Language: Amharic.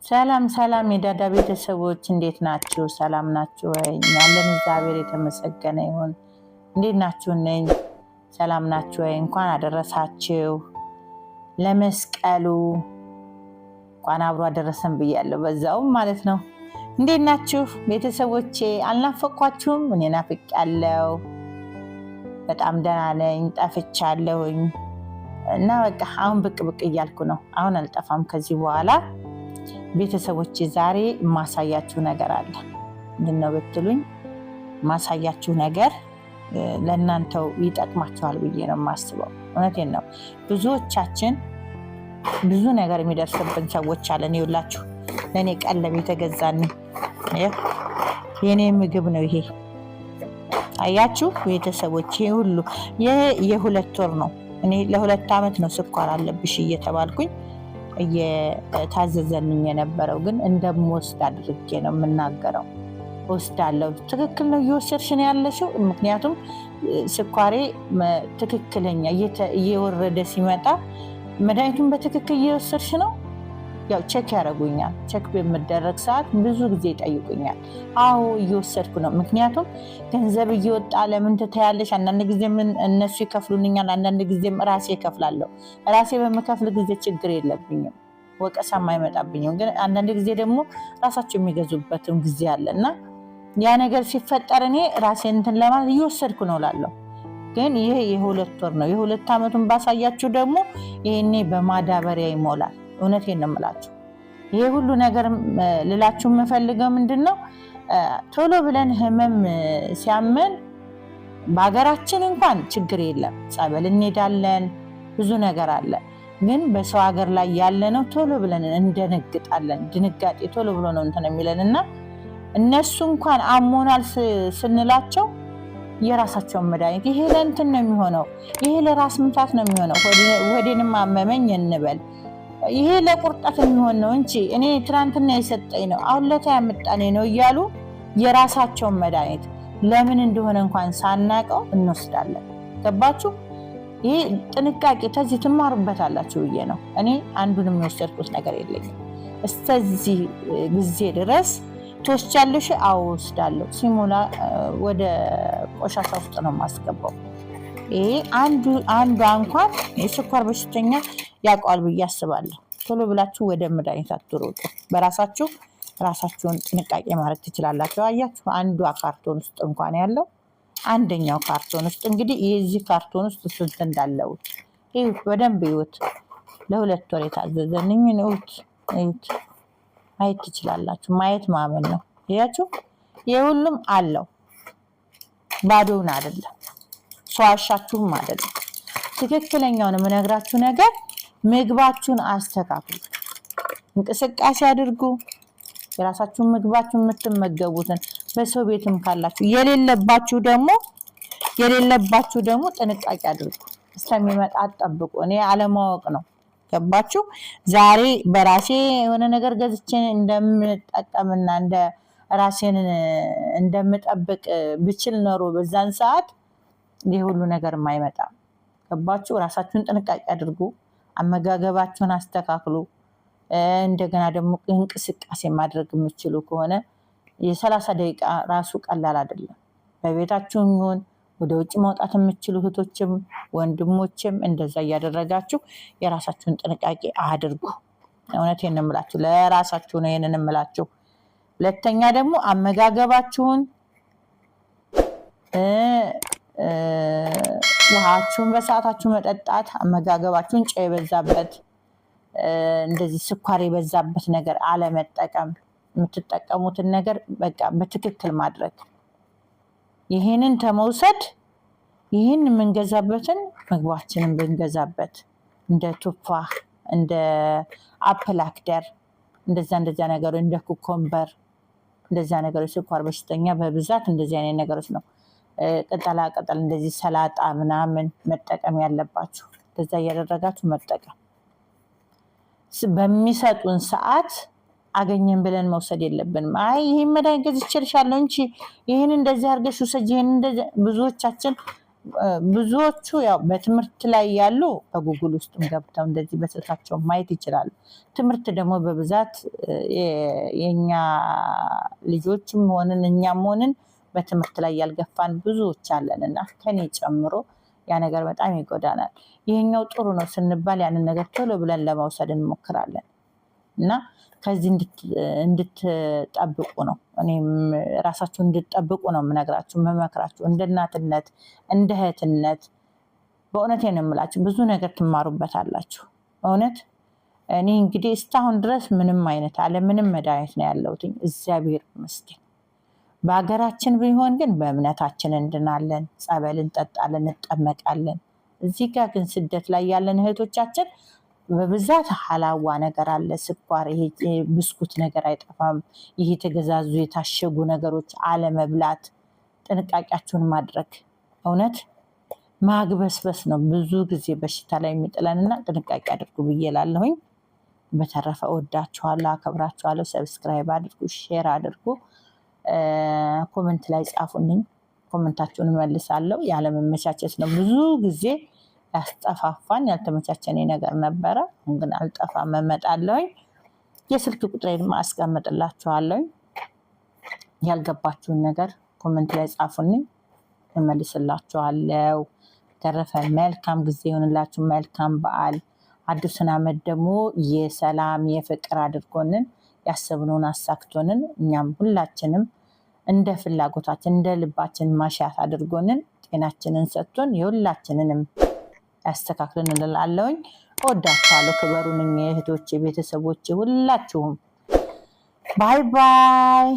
ሰላም ሰላም የዳዳ ቤተሰቦች እንዴት ናችሁ? ሰላም ናችሁ ወይ? ያለን እግዚአብሔር የተመሰገነ ይሁን። እንዴት ናችሁ? ነኝ ሰላም ናችሁ ወይ? እንኳን አደረሳችሁ ለመስቀሉ። እንኳን አብሮ አደረሰን ብያለሁ በዛውም ማለት ነው። እንዴት ናችሁ ቤተሰቦቼ? አልናፈኳችሁም? እኔ ናፍቄያለሁ። በጣም ደህና ነኝ። ጠፍቻለሁኝ እና በቃ አሁን ብቅ ብቅ እያልኩ ነው። አሁን አልጠፋም ከዚህ በኋላ። ቤተሰቦች ዛሬ ማሳያችሁ ነገር አለ። ምንድነው ብትሉኝ ማሳያችሁ ነገር ለእናንተው ይጠቅማችኋል ብዬ ነው የማስበው። እውነቴን ነው። ብዙዎቻችን ብዙ ነገር የሚደርስብን ሰዎች አለን። ይኸውላችሁ ለእኔ ቀለብ የተገዛን የኔ ምግብ ነው ይሄ። አያችሁ ቤተሰቦች፣ ይሄ ሁሉ የሁለት ወር ነው። እኔ ለ2 ዓመት ነው ስኳር አለብሽ እየተባልኩኝ እየታዘዘልኝ የነበረው፣ ግን እንደምወስድ አድርጌ ነው የምናገረው። ወስዳለሁ። ትክክል ነው እየወሰድሽ ነው ያለሽው። ምክንያቱም ስኳሬ ትክክለኛ እየወረደ ሲመጣ መድኃኒቱን በትክክል እየወሰድሽ ነው። ያው ቼክ ያደርጉኛል። ቼክ በምደረግ ሰዓት ብዙ ጊዜ ይጠይቁኛል። አዎ እየወሰድኩ ነው። ምክንያቱም ገንዘብ እየወጣ ለምን ትታያለሽ? አንዳንድ ጊዜ እነሱ ይከፍሉልኛል፣ አንዳንድ ጊዜም ራሴ እከፍላለሁ። ራሴ በምከፍል ጊዜ ችግር የለብኝም፣ ወቀሳም አይመጣብኝም። ግን አንዳንድ ጊዜ ደግሞ ራሳቸው የሚገዙበትም ጊዜ አለ እና ያ ነገር ሲፈጠር እኔ ራሴ እንትን ለማለት እየወሰድኩ ነው እላለሁ። ግን ይሄ የ2 ወር ነው። የ2 ዓመቱን ባሳያችሁ ደግሞ ይሄኔ በማዳበሪያ ይሞላል። እውነቴን ነው የምላችሁ። ይሄ ሁሉ ነገር ልላችሁ የምፈልገው ምንድነው፣ ቶሎ ብለን ህመም ሲያመን በሀገራችን እንኳን ችግር የለም፣ ጸበል እንሄዳለን፣ ብዙ ነገር አለ። ግን በሰው ሀገር ላይ ያለነው ቶሎ ብለን እንደነግጣለን። ድንጋጤ ቶሎ ብሎ ነው እንትን የሚለን እና እነሱ እንኳን አሞናል ስንላቸው የራሳቸውን መድኃኒት ይሄ ለእንትን ነው የሚሆነው፣ ይሄ ለራስ ምታት ነው የሚሆነው፣ ወዴንም አመመኝ እንበል ይሄ ለቁርጠት የሚሆን ነው እንጂ እኔ ትናንትና የሰጠኝ ነው አሁን ለታ ያመጣኔ ነው እያሉ የራሳቸውን መድኃኒት ለምን እንደሆነ እንኳን ሳናቀው እንወስዳለን። ገባችሁ? ይሄ ጥንቃቄ ተዚህ ትማሩበታላችሁ ብዬ ነው። እኔ አንዱንም የወሰድኩት ነገር የለኝም እስከዚህ ጊዜ ድረስ። ትወስጃለሽ? አዎ ወስዳለሁ። ሲሞላ ወደ ቆሻሻ ውስጥ ነው የማስገባው። ይሄ አንዷ እንኳን የስኳር በሽተኛ ያውቀዋል ብዬ አስባለሁ። ቶሎ ብላችሁ ወደ መድኃኒት አትሮጡ። በራሳችሁ ራሳችሁን ጥንቃቄ ማድረግ ትችላላችሁ። አያችሁ አንዷ ካርቶን ውስጥ እንኳን ያለው አንደኛው ካርቶን ውስጥ እንግዲህ የዚህ ካርቶን ውስጥ ስንት እንዳለው ይሁት፣ በደንብ ይሁት። ለ2 ወር የታዘዘልኝ ይሁት። ማየት ትችላላችሁ። ማየት ማመን ነው። ያያችሁ የሁሉም አለው፣ ባዶውን አይደለም፣ ሰዋሻችሁም አይደለም። ትክክለኛውን የምነግራችሁ ነገር ምግባችሁን አስተካክሉ፣ እንቅስቃሴ አድርጉ። የራሳችሁን ምግባችሁን የምትመገቡትን በሰው ቤትም ካላችሁ የሌለባችሁ ደግሞ ጥንቃቄ አድርጉ። እስከሚመጣ አትጠብቁ። እኔ አለማወቅ ነው። ገባችሁ? ዛሬ በራሴ የሆነ ነገር ገዝቼ እንደምጠቀምና እንደ ራሴን እንደምጠብቅ ብችል ኖሮ በዛን ሰዓት ይሄ ሁሉ ነገር የማይመጣም። ገባችሁ? ራሳችሁን ጥንቃቄ አድርጉ። አመጋገባችሁን አስተካክሉ። እንደገና ደግሞ እንቅስቃሴ ማድረግ የምትችሉ ከሆነ የ30 ደቂቃ ራሱ ቀላል አይደለም። በቤታችሁም ይሁን ወደ ውጭ መውጣት የምትችሉ እህቶችም ወንድሞችም እንደዛ እያደረጋችሁ የራሳችሁን ጥንቃቄ አድርጉ። እውነቴን ነው የምላችሁ፣ ለራሳችሁ ነው ይሄንን የምላችሁ። ሁለተኛ ደግሞ አመጋገባችሁን ውሃችሁን በሰዓታችሁ መጠጣት፣ አመጋገባችሁን ጨው የበዛበት እንደዚህ ስኳር የበዛበት ነገር አለመጠቀም፣ የምትጠቀሙትን ነገር በቃ በትክክል ማድረግ። ይሄንን ተመውሰድ ይሄን የምንገዛበትን ምግባችንን ብንገዛበት እንደ ቱፋህ እንደ አፕል አክደር እንደዛ ነገር እንደ ኩኮምበር እንደዛ ነገሮች ስኳር በሽተኛ በብዛት እንደዚህ አይነት ነገሮች ነው። ቅጠላ ቅጠል እንደዚህ ሰላጣ ምናምን መጠቀም ያለባችሁ። እንደዛ እያደረጋችሁ መጠቀም። በሚሰጡን ሰዓት አገኘን ብለን መውሰድ የለብንም። አይ ይሄን መድኃኒት ገዝቼልሻለሁ እንጂ ይሄን እንደዚህ አድርገሽ ውሰጂ፣ ይሄን እንደዚህ ብዙዎቻችን ብዙዎቹ ያው በትምህርት ላይ ያሉ በጉግል ውስጥም ገብተው እንደዚህ በስልካቸው ማየት ይችላሉ። ትምህርት ደግሞ በብዛት የኛ ልጆችም ሆንን እኛም ሆንን በትምህርት ላይ ያልገፋን ብዙዎች አለን እና ከኔ ጨምሮ ያ ነገር በጣም ይጎዳናል። ይሄኛው ጥሩ ነው ስንባል ያንን ነገር ቶሎ ብለን ለመውሰድ እንሞክራለን እና ከዚህ እንድትጠብቁ ነው እኔም ራሳችሁ እንድትጠብቁ ነው የምነግራችሁ የምመክራችሁ። እንደ እናትነት እንደ እህትነት በእውነቴን ነው የምላችሁ ብዙ ነገር ትማሩበታላችሁ። እውነት እኔ እንግዲህ እስካሁን ድረስ ምንም አይነት ምንም መድኃኒት ነው ያለሁት እግዚአብሔር ይመስገን። በሀገራችን ቢሆን ግን በእምነታችን እንድናለን፣ ጸበል እንጠጣለን፣ እንጠመቃለን። እዚህ ጋር ግን ስደት ላይ ያለን እህቶቻችን በብዛት ሀላዋ ነገር አለ፣ ስኳር፣ ይሄ ብስኩት ነገር አይጠፋም። ይሄ የተገዛዙ የታሸጉ ነገሮች አለመብላት፣ ጥንቃቄያችሁን ማድረግ። እውነት ማግበስበስ ነው ብዙ ጊዜ በሽታ ላይ የሚጥለንና ጥንቃቄ አድርጉ ብዬ እላለሁኝ። በተረፈ እወዳችኋለሁ፣ አከብራችኋለሁ። ሰብስክራይብ አድርጉ፣ ሼር አድርጉ፣ ኮመንት ላይ ጻፉልኝ። ኮመንታችሁን እመልሳለሁ። ያለመመቻቸት ነው ብዙ ጊዜ ያስጠፋፋን ያልተመቻቸኔ ነገር ነበረ። አሁን ግን አልጠፋም፣ እመጣለሁኝ። የስልክ ቁጥሬን አስቀምጥላችኋለሁኝ። ያልገባችሁን ነገር ኮመንት ላይ ጻፉልኝ፣ እመልስላችኋለሁ። ተረፈ መልካም ጊዜ ይሆንላችሁ፣ መልካም በዓል። አዲሱን ዓመት ደግሞ የሰላም የፍቅር አድርጎንን ያሰብነውን አሳክቶንን እኛም ሁላችንም እንደ ፍላጎታችን እንደ ልባችን ማሻት አድርጎንን ጤናችንን ሰጥቶን የሁላችንንም ያስተካክልን እንላለሁኝ። እወዳችኋለሁ። ክበሩን እህቶቼ፣ ቤተሰቦቼ ሁላችሁም። ባይ ባይ።